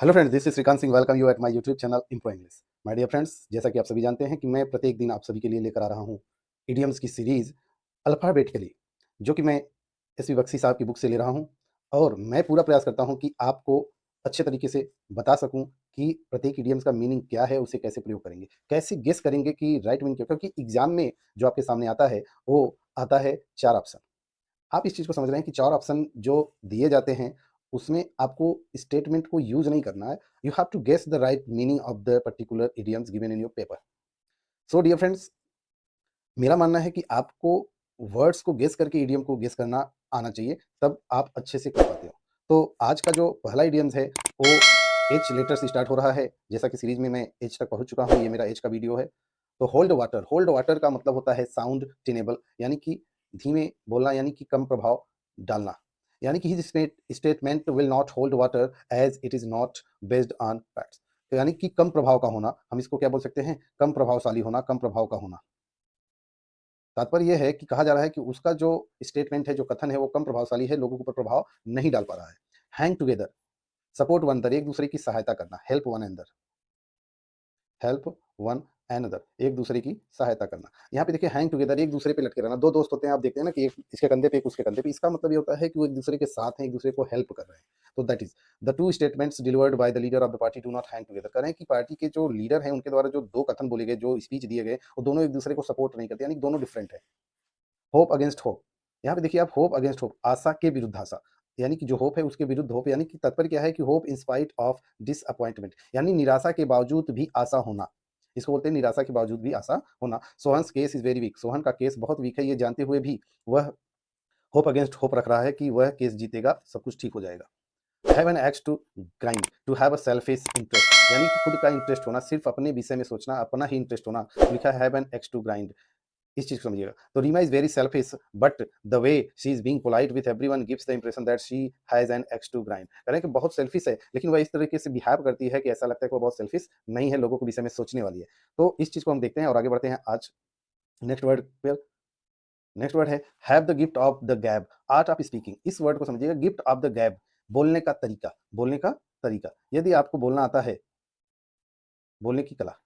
Hello friends, this is Shrikant Singh. Welcome you at my YouTube channel Impro English. My dear friends, जैसा कि आप सभी जानते हैं कि मैं प्रत्येक दिन आप सभी के लिए लेकर आ रहा हूँ इडियम्स की सीरीज अल्फ़ाबेटिकली, जो कि मैं एस वी बख्शी साहब की बुक से ले रहा हूँ। और मैं पूरा प्रयास करता हूँ कि आपको अच्छे तरीके से बता सकूँ कि प्रत्येक इडियम्स का मीनिंग क्या है, उसे कैसे प्रयोग करेंगे, कैसे गेस करेंगे कि राइट मीनिंग क्या, क्योंकि एग्जाम में जो आपके सामने आता है वो आता है 4 ऑप्शन। आप इस चीज़ को समझ रहे हैं कि 4 ऑप्शन जो दिए जाते हैं, उसमें आपको स्टेटमेंट को यूज़ नहीं करना है। You have to guess the right meaning of the particular idioms given in your paper. So dear friends, मेरा मानना है कि आपको वर्ड्स को गेस करके इडियम को गेस करना आना चाहिए, तब आप अच्छे से कर पाते हो। तो आज का जो पहला इडियम्स है, वो एच लेटर से स्टार्ट हो रहा है। जैसा कि सीरीज़ में मैं एच तक पहुँच चुका हूँ, ये मेरा एच का वीडियो है। तो होल्ड वाटर, होल्ड वाटर का मतलब होता है साउंड टेनेबल, यानी कि धीमे बोलना, यानी कि कम प्रभाव डालना। यानी कि his statement will not hold water as it is not based on facts. तो यानी कि कम प्रभाव का होना, हम इसको क्या बोल सकते हैं? कम प्रभावशाली होना, कम प्रभाव का होना। तात्पर्य ये है कि कहा जा रहा है कि उसका जो स्टेटमेंट है, जो कथन है, वो कम प्रभावशाली है, लोगों के ऊपर प्रभाव नहीं डाल पा रहा है। Hang together, support one another, एक दूसरे की सहायता करना, help one another, help one another, एक दूसरे की सहायता करना। यहाँ पे देखिए हैंग टुगेदर, एक दूसरे पे लटके रहना। दो दोस्त होते हैं, आप देखते हैं ना कि एक इसके कंधे पे, एक उसके कंधे पे। इसका मतलब ये होता है कि वो एक दूसरे के साथ हैं, एक दूसरे को हेल्प कर रहे हैं। तो that is the two statements delivered by the leader of the party do not hang together. कह रहे हैं कि पार्टी के जो लीडर हैं, उनके द्वारा जो दो कथन बोले गए, जो स्पीच दिए गए, वो दोनों एक दूसरे को सपोर्ट नहीं करते, यानी दोनों डिफरेंट है। होप अगेंस्ट होप, यहाँ पे देखिए आप, होप अगेंस्ट होप, आशा के विरुद्ध आशा, यानी कि जो होप है उसके विरुद्ध होप, यानी कि तात्पर्य क्या है कि hope in spite of disappointment, यानी निराशा के बावजूद भी आशा होना। इसको बोलते हैं निराशा के बावजूद भी आशा होना। Sohan's case is very weak, Sohan का केस बहुत वीक है, ये जानते हुए भी वह होप अगेंस्ट होप रख रहा है कि वह केस जीतेगा, सब कुछ ठीक हो जाएगा। Have an axe to grind, to have a selfish interest, यानी कि खुद का इंटरेस्ट होना, सिर्फ अपने विषय में सोचना, अपना ही इंटरेस्ट होना। लिखा है have an axe to grind, इस चीज़ को समझिएगा। तो Reema is very selfish, but the way she is being polite with everyone gives the impression that she has an axe to grind. कह रहे हैं कि बहुत सेल्फिश है, लेकिन वह इस तरीके से बिहेव करती है कि ऐसा लगता है कि वो बहुत सेल्फिश नहीं है, लोगों के विषय में सोचने वाली है। तो इस चीज़ को हम देखते हैं और आगे बढ़ते हैं आज नेक्स्ट वर्ड पे। नेक्स्ट वर्ड है have the gift of the गैब, आर्ट ऑफ स्पीकिंग। इस वर्ड को समझिएगा, गिफ्ट ऑफ द गैब, बोलने का तरीका, बोलने का तरीका। यदि आपको बोलना आता है, बोलने की कला,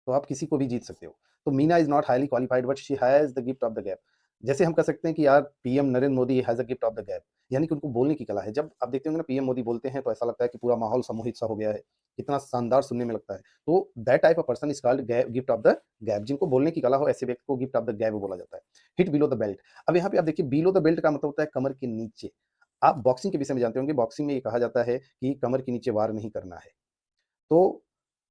तो आप किसी को भी जीत सकते हो। तो Meena is not highly qualified but she has the gift of the gap. जैसे हम कह सकते हैं कि यार PM Narendra Modi has a gift of the gap, यानी कि उनको बोलने की कला है। जब आप देखते होंगे ना पीएम मोदी बोलते हैं तो ऐसा लगता है कि पूरा माहौल सम्मोहित सा हो गया है, कितना शानदार सुनने में लगता है। तो that type of person is called गै गिफ्ट ऑफ द गैप। जिनको बोलने की कला हो, ऐसे व्यक्ति को गिफ्ट ऑफ द गैप बोला जाता है। हिट बिलो द बेल्ट, अब यहाँ पे आप देखिए बिलो द बेल्ट का मतलब होता है कमर के नीचे। आप बॉक्सिंग के विषय में जानते होंगे, बॉक्सिंग में ये कहा जाता है कि कमर के नीचे वार नहीं करना है। तो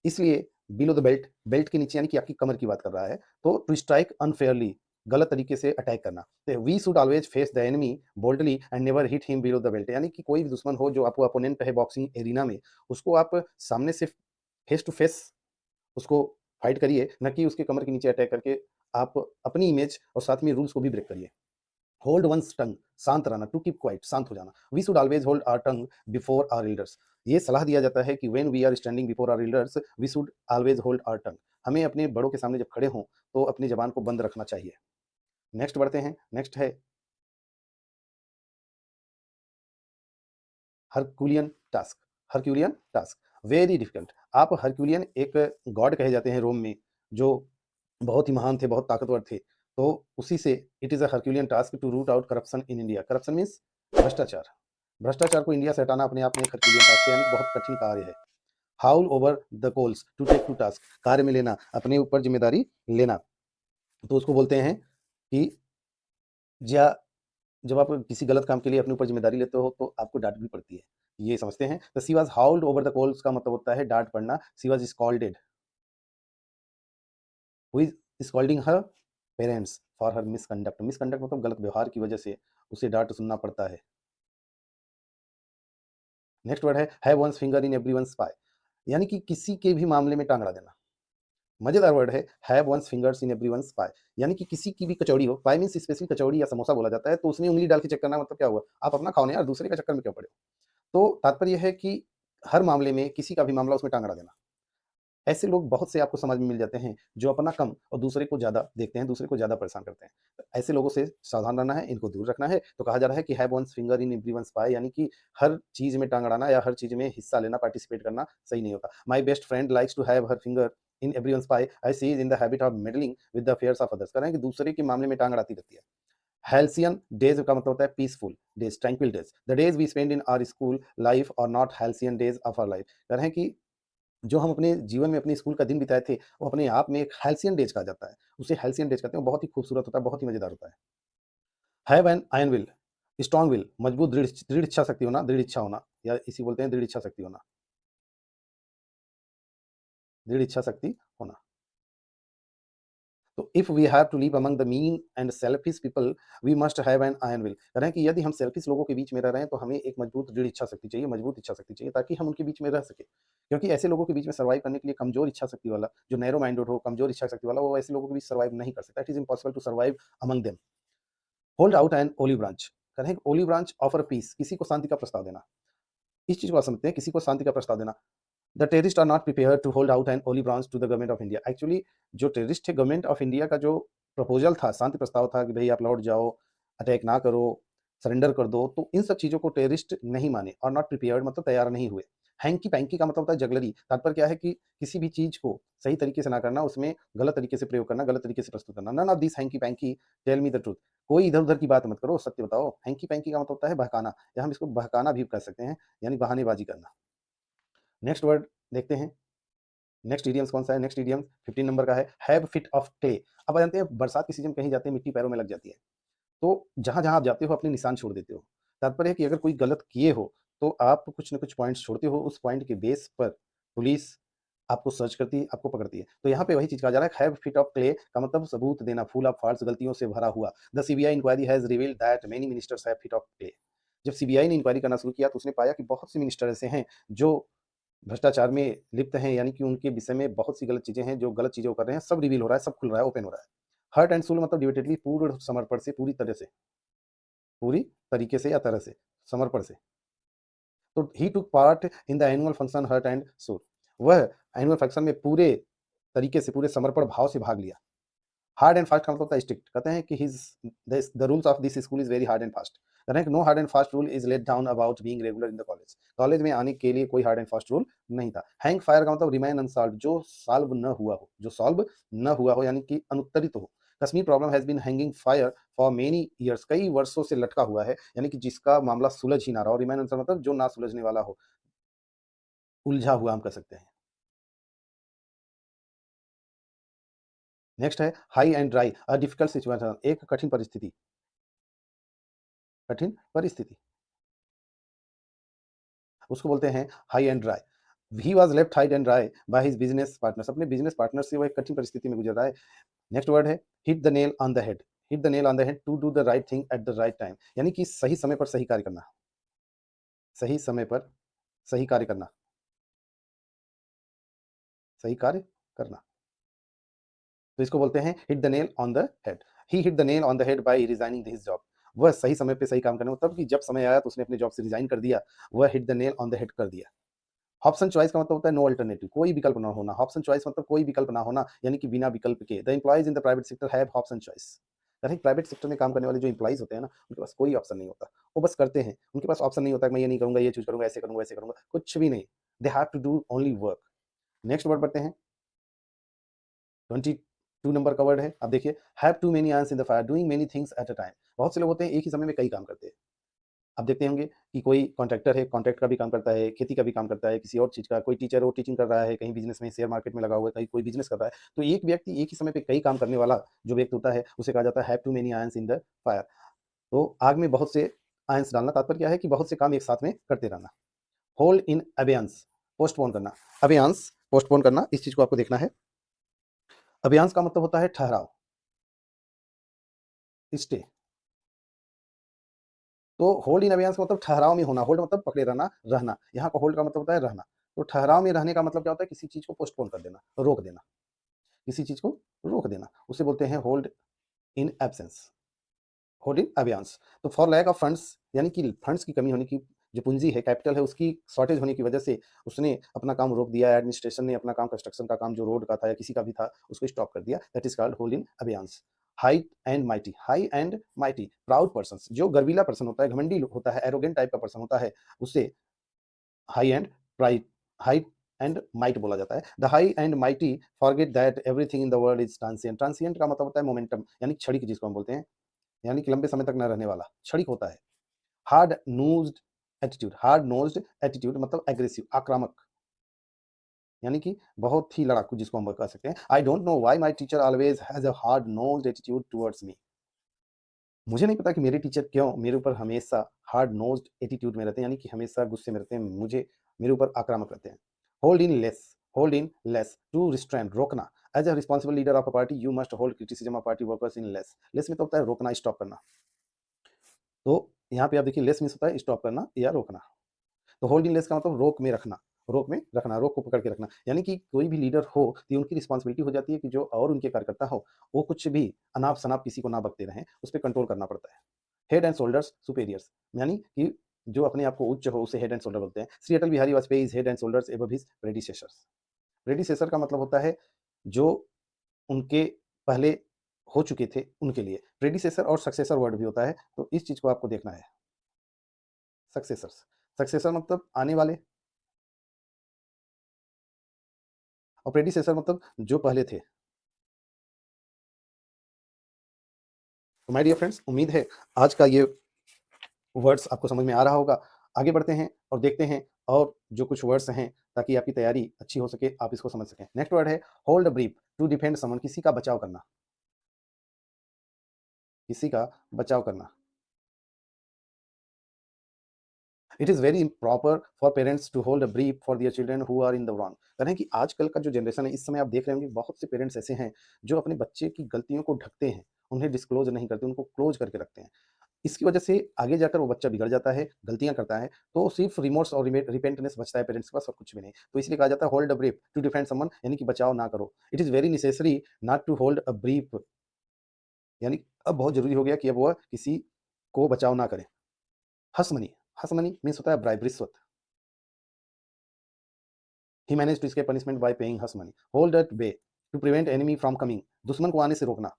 इसलिए बिलो द बेल्ट, बेल्ट के नीचे यानी कि आपकी कमर की बात कर रहा है। तो टू स्ट्राइक अनफेयरली, गलत तरीके से अटैक करना। तो we should always face the enemy boldly and never hit him below the belt, यानी कि कोई भी दुश्मन हो जो आपको अपोनेंट है बॉक्सिंग एरिना में, उसको आप सामने से फेस टू फेस उसको फाइट करिए, ना कि उसके कमर के नीचे अटैक करके आप अपनी इमेज और साथ में रूल्स को भी ब्रेक करिए। होल्ड वंस टंग, शांत रहना, टू कीप क्वाइट, शांत हो जाना। We should always hold our tongue before our elders, ये सलाह दिया जाता है कि when we are standing before our elders we should always hold our tongue. हमें अपने बड़ों के सामने जब खड़े हों तो अपनी जबान को बंद रखना चाहिए। नेक्स्ट बढ़ते हैं, नेक्स्ट है Herculean task. Herculean task very difficult. आप हरक्यूलियन एक गॉड कहे जाते हैं रोम में, जो बहुत ही महान थे, बहुत ताकतवर थे। तो उसी से it is a herculean task to root out corruption in India. Corruption means भ्रष्टाचार। भ्रष्टाचार को इंडिया से हटाना अपने आप में एक हरक्यूलियन टास्क है, यानी बहुत कठिन कार्य है। Haul over the coals, to take to task, कार्य में लेना, अपने ऊपर जिम्मेदारी लेना। तो उसको बोलते हैं कि ज्या जब आप किसी गलत काम के लिए अपने ऊपर जिम्मेदारी लेते हो तो आपको डांट भी पड़ती है, ये समझते हैं। तो she was hauled over the coals का मतलब होता है डांट पड़ना। She was scolded, who is scolding her parents for her misconduct. Misconduct मतलब गलत व्यवहार की वजह से उसे डांट सुनना पड़ता है। नेक्स्ट वर्ड है have one's finger in everyone's pie, यानी कि किसी के भी मामले में टांग अड़ा देना। मजेदार वर्ड है have one's fingers in everyone's pie, यानी कि किसी की भी कचौड़ी हो, पाई मींस स्पेशली कचौड़ी या समोसा बोला जाता है, तो उसमें उंगली डाल के चेक करना मतलब क्या हुआ? आप अपना खाओ ना यार, दूसरे का चक्कर में क्यों पड़े हो? तो तात्पर्य है कि हर मामले में किसी का भी मामला उसमें टांग अड़ा देना। ऐसे लोग बहुत से आपको समाज में मिल जाते हैं जो अपना कम और दूसरे को ज़्यादा देखते हैं, दूसरे को ज़्यादा परेशान करते हैं। तो ऐसे लोगों से सावधान रहना है, इनको दूर रखना है। तो कहा जा रहा है कि have one's finger in everyone's pie, यानी कि हर चीज़ में टाँग अड़ाना या हर चीज़ में हिस्सा लेना, पार्टिसिपेट करना सही नहीं होता। My best friend likes to have her finger in everyone's pie as she is in the habit of meddling with the affairs of others. कह रहे हैं कि दूसरे के मामले में टाँग अड़ाती रहती है। Halcyon days का मतलब होता है peaceful days, tranquil days. The days we spend in our school life और not halcyon days of our life. कह रहे हैं कि जो हम अपने जीवन में अपने स्कूल का दिन बिताए थे, वो अपने आप में एक halcyon डेज कहा जाता है। उसे halcyon डेज कहते हैं, बहुत ही खूबसूरत होता है, बहुत ही मजेदार होता है। Have an iron will, strong will, मजबूत दृढ़ दृढ़ इच्छा शक्ति होना, दृढ़ इच्छा होना, या इसी बोलते हैं दृढ़ इच्छा शक्ति होना, दृढ़ इच्छा शक्ति होना। तो if we have to live among the mean and selfish people, we must have an iron will. कह रहे हैं कि यदि हम सेल्फिश लोगों के बीच में रह रहे हैं तो हमें एक मजबूत दृढ़ इच्छा शक्ति चाहिए, मजबूत इच्छा शक्ति चाहिए, ताकि हम उनके बीच में रह सके। क्योंकि ऐसे लोगों के बीच में सर्वाइव करने के लिए कमजोर इच्छा शक्ति वाला, जो नैरो माइंडेड हो, कमजोर इच्छा शक्ति वाला, वो ऐसे लोगों के बीच सर्वाइव नहीं कर सकता। It is impossible to survive among them. Hold out an olive branch. कह रहे हैं ओलिव ब्रांच ऑफर पीस, किसी को शांति का प्रस्ताव देना। इस चीज को आप समझते हैं, किसी को शांति का प्रस्ताव देना। The terrorist are not prepare to hold out an olive branch to the government of India. Actually जो टेररिस्ट थे, गवर्नमेंट ऑफ इंडिया का जो प्रपोजल था, शांति प्रस्ताव था कि भाई आप लौट जाओ, अटैक ना करो, सरेंडर कर दो, तो इन सब चीजों को टेररिस्ट नहीं माने। और नॉट प्रिपेयर्ड मतलब तैयार नहीं हुए। हैंकी पैंकी का मतलब होता है जगलरी। तात्पर्य क्या है कि किसी भी चीज को सही तरीके से ना करना, उसमें गलत तरीके से प्रयोग करना, गलत तरीके से प्रस्तुत करना। None of this hanky panky, tell me the truth. कोई इधर उधर की बात मत करो, सत्य बताओ। हैंकी पैंकी का मतलब होता है बहकाना, या हम इसको बहकाना भी कर सकते हैं, यानी बहानेबाजी करना। नेक्स्ट वर्ड देखते हैं। नेक्स्ट इडियम्स कौन सा है? नेक्स्ट इडियम 15 नंबर का है, हैव फिट ऑफ क्ले। अब आप जानते हैं बरसात की सीजन कहीं जाते हैं, मिट्टी पैरों में लग जाती है, तो जहां जहां आप जाते हो अपने निशान छोड़ देते हो। तात्पर्य है कि अगर कोई गलत किए हो तो आप कुछ न कुछ पॉइंट्स छोड़ते हो, उस पॉइंट के बेस पर पुलिस आपको सर्च करती है, आपको पकड़ती है। तो यहाँ पे वही चीज कहा जा रहा है, हैव फिट ऑफ क्ले का मतलब सबूत देना, फुल ऑफ फॉल्स, गलतियों से भरा हुआ। The CBI inquiry has revealed that many ministers have feet of clay. जब सीबीआई ने इंक्वायरी करना शुरू किया तो उसने पाया कि बहुत से मिनिस्टर ऐसे हैं जो भ्रष्टाचार में लिप्त हैं, यानी कि उनके विषय में बहुत सी गलत चीजें हैं, जो गलत चीजें वो कर रहे हैं, सब रिवील हो रहा है, सब खुल रहा है, ओपन हो रहा है। हार्ट एंड सोल मतलब डिवोटेडली, पूर्ण समर्पण से, पूरी तरह से, पूरी तरीके से या तरह से, समर्पण से। तो he took part in the annual function heart and soul. वह एनुअल फंक्शन में पूरे तरीके से, पूरे समर्पण भाव से भाग लिया। हार्ड एंड फास्ट का मतलब होता है स्ट्रिक्ट। कहते हैं कि his the rules of this school is very hard and fast. कहते हैं कि no hard and fast rule is let down about being regular in the college. College में आने के लिए कोई हार्ड एंड फास्ट रूल नहीं था। हैंग फायर का मतलब रिमेन अनसॉल्व्ड, जो सॉल्व न हुआ हो, जो सॉल्व न हुआ हो, यानी कि अनुत्तरित हो। Kashmir problem has been hanging fire for many years, कई वर्षों से लटका हुआ है, यानी कि जिसका मामला सुलझ ही ना रहा हो। रिमेन अनसॉल्व्ड मतलब जो ना सुलझने वाला हो, उलझा हुआ हम कह सकते हैं। नेक्स्ट है high and dry, a difficult situation, एक कठिन परिस्थिति, कठिन परिस्थिति, उसको बोलते हैं high and dry. He was left high and dry by his business partners, अपने बिजनेस पार्टनर से वो एक कठिन परिस्थिति में गुजर रहा है। नेक्स्ट वर्ड है hit the nail on the head. Hit the nail on the head, to do the right thing at the right time, यानी कि सही समय पर सही कार्य करना, सही समय पर सही कार्य करना, सही कार्य करना। तो इसको बोलते हैं hit the nail on the head. He hit the nail on the head by resigning his job. वह सही समय पे सही काम करने, मतलब कि जब समय आया तो उसने अपने जॉब से रिजाइन कर दिया, वह hit the nail on the head कर दिया। ऑप्शन चॉइस का मतलब होता है नो अल्टरनेटिव, कोई विकल्प ना होना। ऑप्शन चॉइस मतलब कोई विकल्प ना होना, यानी कि बिना विकल्प के। The employees in the private sector have option choice. यानी प्राइवेट सेक्टर में काम करने वाले जो एम्प्लॉइज होते हैं ना, उनके पास कोई ऑप्शन नहीं होता, वो बस करते हैं। उनके पास ऑप्शन नहीं होता कि मैं ये नहीं करूंगा, ये चूज करूंगा, ऐसे करूंगा, ऐसे करूंगा, कुछ भी नहीं। They have to do only work. Next word पढ़ते हैं, 22 नंबर का वर्ड है। अब देखिए, have too many irons in the fire, doing many things at a time. बहुत से लोग होते हैं एक ही समय में कई काम करते हैं। आप देखते होंगे कि कोई कॉन्ट्रैक्टर है, कॉन्ट्रैक्ट का भी काम करता है, खेती का भी काम करता है, किसी और चीज़ का, कोई टीचर हो टीचिंग कर रहा है, कहीं बिज़नेस में शेयर मार्केट में लगा हुआ है, कहीं कोई बिज़नेस कर रहा है। तो एक व्यक्ति एक ही समय पे कई काम करने वाला जो व्यक्ति होता है, उसे कहा जाता है have too many irons in the fire. तो आग में बहुत से आयरन्स डालना, तात्पर्य क्या है कि बहुत से काम एक साथ में करते रहना। होल्ड इन अबेयंस, पोस्टपोन करना। अबेयंस पोस्टपोन करना, इस चीज़ को आपको देखना है। अबेयंस का मतलब होता है ठहराव, स्टे। तो होल्ड इन अबेयंस का मतलब ठहराव में होना। होल्ड मतलब पकड़े रहना, रहना। यहाँ का होल्ड का मतलब होता है रहना। तो ठहराव में रहने का मतलब क्या होता है? किसी चीज़ को पोस्टपोन कर देना, रोक देना, किसी चीज़ को रोक देना, उसे बोलते हैं hold in absence, hold in abeyance. तो फॉर लैक ऑफ फंड्स, यानी कि फंड्स की कमी होने की जो पूंजी है, कैपिटल है, उसकी शॉर्टेज होने की वजह से उसने अपना काम रोक दिया। एडमिनिस्ट्रेशन ने अपना काम, कंस्ट्रक्शन का काम जो रोड का था या किसी का भी था, उसको स्टॉप कर दिया। That is called hold in abeyance. High and mighty, proud person, जो गर्वीला पर्सन होता है, घमंडी होता है, एरोगेंट टाइप का पर्सन होता है, उसे high and pride, high and might बोला जाता है। The high and mighty forget that everything in the world is transient. Transient का मतलब होता है मोमेंटम, यानी क्षणिक, जिसको हम बोलते हैं, यानी कि लंबे समय तक न रहने वाला, क्षणिक होता है। Hard nosed attitude, hard nosed attitude मतलब एग्रेसिव, आक्रामक, यानी कि बहुत ही लड़ाकू, जिसको हम कह सकते हैं। I don't know why my teacher always has a hard nosed attitude towards me. मुझे नहीं पता कि मेरे टीचर क्यों मेरे ऊपर हमेशा हार्ड नोज्ड एटीट्यूड में रहते हैं, यानी कि हमेशा गुस्से में रहते हैं, मुझे मेरे ऊपर आक्रामक रहते हैं। Hold in leash, to restrain, रोकना। As a responsible leader of a party you must hold criticism of party workers in leash. Leash में तो होता है रोकना, स्टॉप करना। तो यहाँ पे आप देखिए, लेस मीन्स होता है स्टॉप करना या रोकना। तो होल्ड इन लेस का मतलब रोक में रखना, रोक में रखना, रोक को पकड़ के रखना। यानी कि कोई भी लीडर हो तो ये उनकी रिस्पॉन्सिबिलिटी हो जाती है कि जो और उनके कार्यकर्ता हो, वो कुछ भी अनाप शनाप किसी को ना बकते रहें, उस पर कंट्रोल करना पड़ता है। हेड एंड शोल्डर्स सुपेरियर्स, यानी कि जो अपने आप को उच्च हो उसे हेड एंड शोल्डर बोलते हैं। Shri Atal Bihari Vajpayee is head and shoulders above his predecessors. Predecessor का मतलब होता है जो उनके पहले हो चुके थे उनके लिए। प्रेडिसेसर और सक्सेसर वर्ड भी होता है, तो इस चीज को आपको देखना है। सक्सेसर्स, सक्सेसर मतलब आने वाले, और प्रेडिसेसर मतलब जो पहले थे। तो माय डियर फ्रेंड्स, उम्मीद है आज का ये वर्ड्स आपको समझ में आ रहा होगा। आगे बढ़ते हैं और देखते हैं और जो कुछ वर्ड्स हैं, ताकि आपकी तैयारी अच्छी हो सके, आप इसको समझ सकें। नेक्स्ट वर्ड है hold brief, to defend someone, किसी का बचाव करना, किसी का बचाव करना। It is very proper for parents to hold a brief for their children who are in the wrong. कह रहे हैं कि आजकल का जो जनरेशन है, इस समय आप देख रहे होंगे बहुत से पेरेंट्स ऐसे हैं जो अपने बच्चे की गलतियों को ढकते हैं, उन्हें डिस्क्लोज नहीं करते, उनको क्लोज करके रखते हैं। इसकी वजह से आगे जाकर वो बच्चा बिगड़ जाता है, गलतियाँ करता है, तो सिर्फ रिमोर्स और रिपेंटेंस बचता है पेरेंट्स के पास, और कुछ भी नहीं। तो इसलिए कहा जाता है hold a brief to defend someone, यानी कि बचाव ना करो। It is very necessary not to hold a brief, यानी अब बहुत ज़रूरी हो गया कि अब वह किसी को बचाव ना करें। Hush money, hush money means होता है ब्राइब, रिश्वत। He manage to escape punishment by paying hush money. Hold at bay to prevent enemy from coming. दुश्मन को आने से रोकना,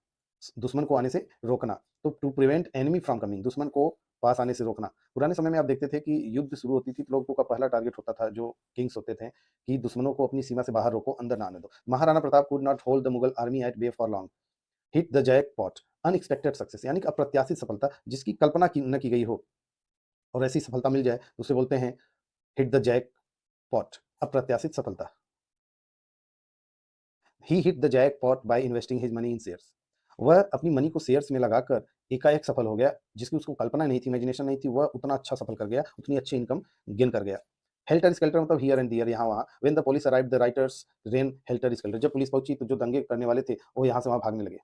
दुश्मन को आने से रोकना। तो to prevent enemy from coming, दुश्मन को पास आने से रोकना। पुराने समय में आप देखते थे कि युद्ध शुरू होती थी तो लोगों का पहला टारगेट होता था, जो किंग्स होते थे, कि दुश्मनों को अपनी सीमा से बाहर रोको, अंदर ना आने दो। Maharana Pratap could not hold the Mughal army at bay for long. Hit the jackpot, unexpected success, यानी कि अप्रत्याशित सफलता, जिसकी कल्पना न की गई हो, और ऐसी सफलता मिल जाए तो उसे बोलते हैं हिट द जैक पॉट, अप्रत्याशित सफलता। He hit the jackpot by investing his money in shares. वह अपनी मनी को शेयर्स में लगाकर एकाएक सफल हो गया, जिसकी उसको कल्पना नहीं थी, इमेजिनेशन नहीं थी, वह उतना अच्छा सफल कर गया, उतनी अच्छी इनकम गेन कर गया। हेल्टर स्केल्टर मतलब हियर एंड दियर, यहाँ वहाँ। When the police arrived the writers rain helter skeletal, जब पुलिस पहुंची तो जो दंगे करने वाले थे वो यहाँ से वहाँ भागने लगे।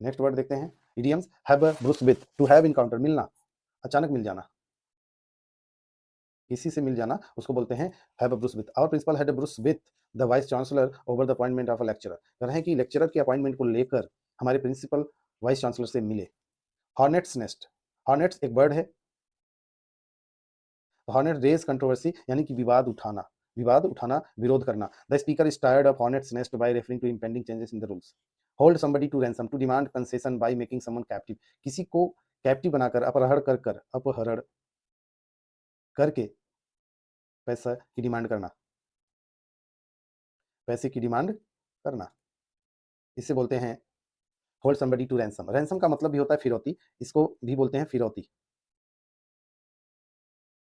नेक्स्ट वर्ड देखते हैं, idioms. Have a brush with, to have encounter, मिलना, अचानक मिल जाना, किसी से मिल जाना, उसको बोलते हैं have a brush with. Our principal had a brush with the vice chancellor over the appointment of a lecturer. कह रहे हैं कि लेक्चरर के अपॉइंटमेंट को लेकर हमारे प्रिंसिपल वाइस चांसलर से मिले। हॉर्नेट्स नेस्ट, हॉर्नेट्स एक बर्ड है, हॉर्नेट रेज कंट्रोवर्सी, यानी कि विवाद उठाना, विवाद उठाना, विरोध करना। The speaker is tired of hornet's nest by referring to impending changes in the rules. Hold somebody to ransom, to demand concession by making someone captive, किसी को कैप्टिव बनाकर, अपहरण करके पैसा की डिमांड करना, पैसे की डिमांड करना, इसे बोलते हैं hold somebody to ransom. Ransom का मतलब भी होता है फिरौती, इसको भी बोलते हैं फिरौती।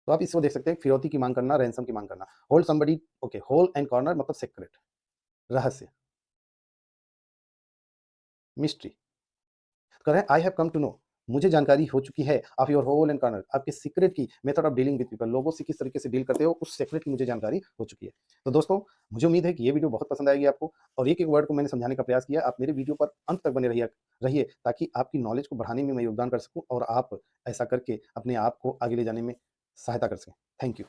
तो आप इसको देख सकते हैं, फिरौती की मांग करना, रैंसम की मांग करना। Hold somebody, okay, hole and corner मतलब सीक्रेट, रहस्य, मिस्ट्री। कह रहे हैं I have come to know, मुझे जानकारी हो चुकी है, of your hole and corner, आपके सीक्रेट की, method of dealing with people, लोगों से किस तरीके से डील करते हो, उस सीक्रेट की मुझे जानकारी हो चुकी है। तो दोस्तों, मुझे उम्मीद है कि ये वीडियो बहुत पसंद आएगी आपको, और एक एक वर्ड को मैंने समझाने का प्रयास किया। आप मेरे वीडियो पर अंत तक बने रहिए, ताकि आपकी नॉलेज को बढ़ाने में मैं योगदान कर सकूं, और आप ऐसा करके अपने आप को आगे ले जाने में सहायता कर सकें। Thank you.